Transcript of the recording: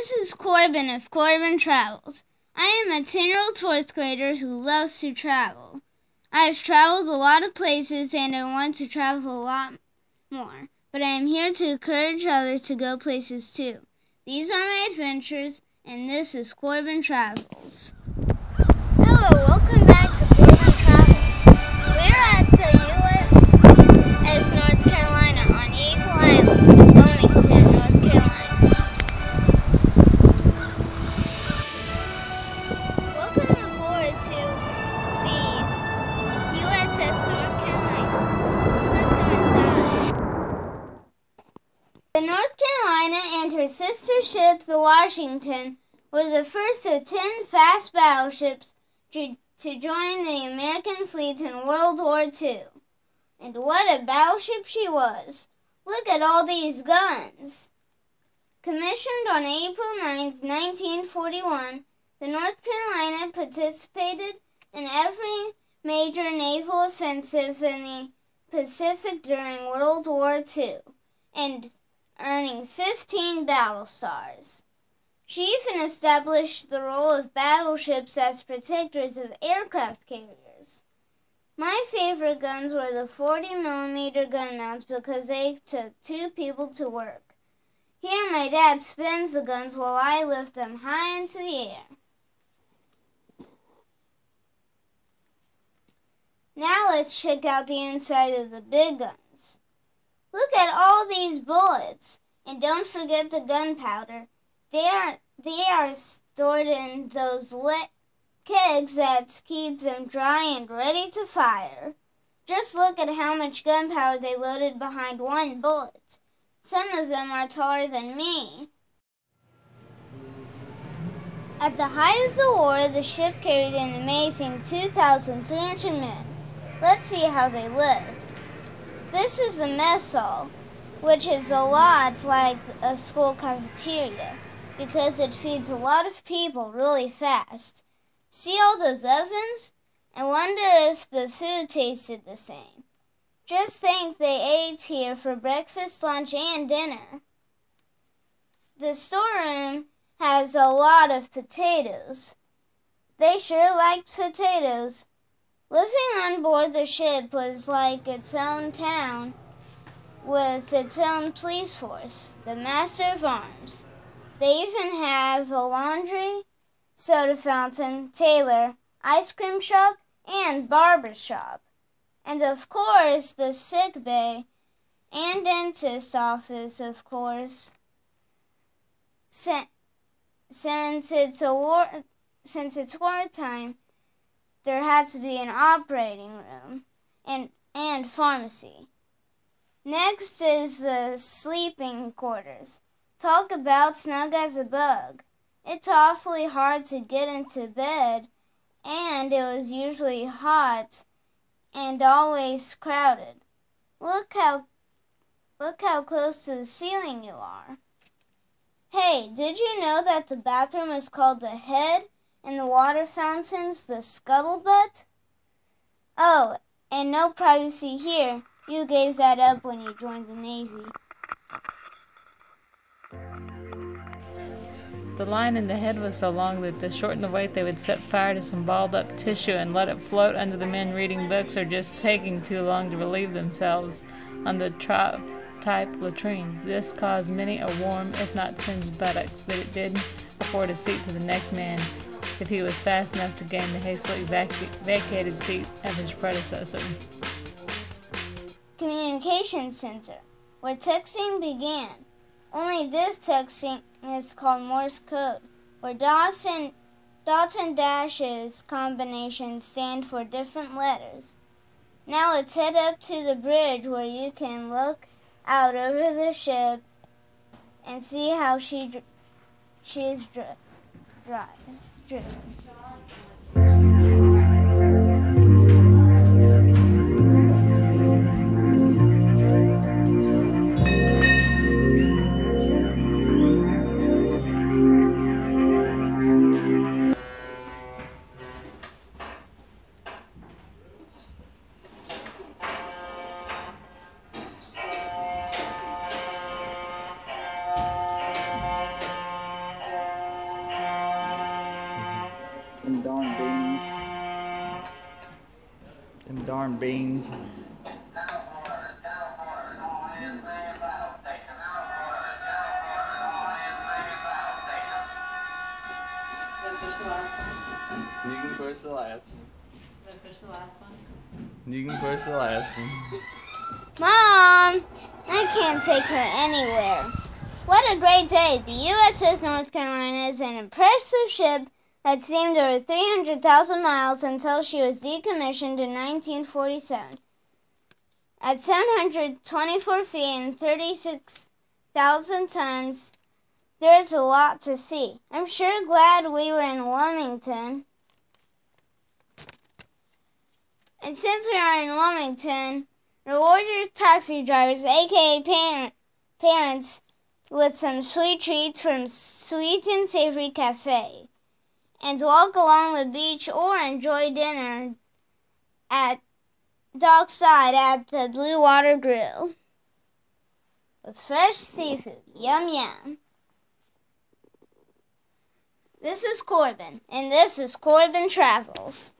This is Corbin of Corbin Travels. I am a 10-year-old 4th grader who loves to travel. I have traveled a lot of places and I want to travel a lot more, but I am here to encourage others to go places too. These are my adventures, and this is Corbin Travels. Hello, welcome back to Corbin Travels. We're at the USS North Carolina on Eagle Island, Wilmington, North Carolina. Welcome aboard to the USS North Carolina. Let's go inside. The North Carolina and her sister ship, the Washington, were the first of 10 fast battleships to join the American fleet in World War II. And what a battleship she was! Look at all these guns! Commissioned on April 9, 1941, the North Carolina participated in every major naval offensive in the Pacific during World War II, and earning 15 battle stars. She even established the role of battleships as protectors of aircraft carriers. My favorite guns were the 40mm gun mounts because they took 2 people to work. Here my dad spins the guns while I lift them high into the air. Now let's check out the inside of the big guns. Look at all these bullets, and don't forget the gunpowder. They are stored in those kegs that keep them dry and ready to fire. Just look at how much gunpowder they loaded behind one bullet. Some of them are taller than me. At the height of the war, the ship carried an amazing 2,300 men. Let's see how they lived. This is the mess hall, which is a lot like a school cafeteria, because it feeds a lot of people really fast. See all those ovens? I wonder if the food tasted the same. Just think they ate here for breakfast, lunch, and dinner. The storeroom has a lot of potatoes. They sure liked potatoes. Living on board the ship was like its own town with its own police force, the Master of Arms. They even have a laundry, soda fountain, tailor, ice cream shop, and barber shop. And of course, the sick bay and dentist office, of course. Since it's wartime, there had to be an operating room and pharmacy. Next is the sleeping quarters. Talk about snug as a bug. It's awfully hard to get into bed, and it was usually hot and always crowded. Look how close to the ceiling you are. Hey, did you know that the bathroom is called the head and the water fountains the scuttlebutt? Oh, and no privacy here. You gave that up when you joined the Navy. The line in the head was so long that to shorten the weight they would set fire to some balled up tissue and let it float under the men reading books or just taking too long to relieve themselves on the type latrine. This caused many a warm, if not singed buttocks, but it did afford a seat to the next man if he was fast enough to gain the hastily vacated seat of his predecessor. Communication Center, where texting began. Only this texting is called Morse code, where dots and dashes combinations stand for different letters. Now let's head up to the bridge where you can look out over the ship and see how she is driven. darn beans. Push the last one. You can push the last one. Push the last one. You can push the last one. Mom, I can't take her anywhere. What a great day. The USS North Carolina is an impressive ship that seemed over 300,000 miles until she was decommissioned in 1947. At 724 feet and 36,000 tons, there's a lot to see. I'm sure glad we were in Wilmington. And since we are in Wilmington, reward your taxi drivers, aka parents, with some sweet treats from Sweet and Savory Cafe. And walk along the beach or enjoy dinner at dockside at the Blue Water Grill with fresh seafood. Yum yum. This is Corbin, and this is Corbin Travels.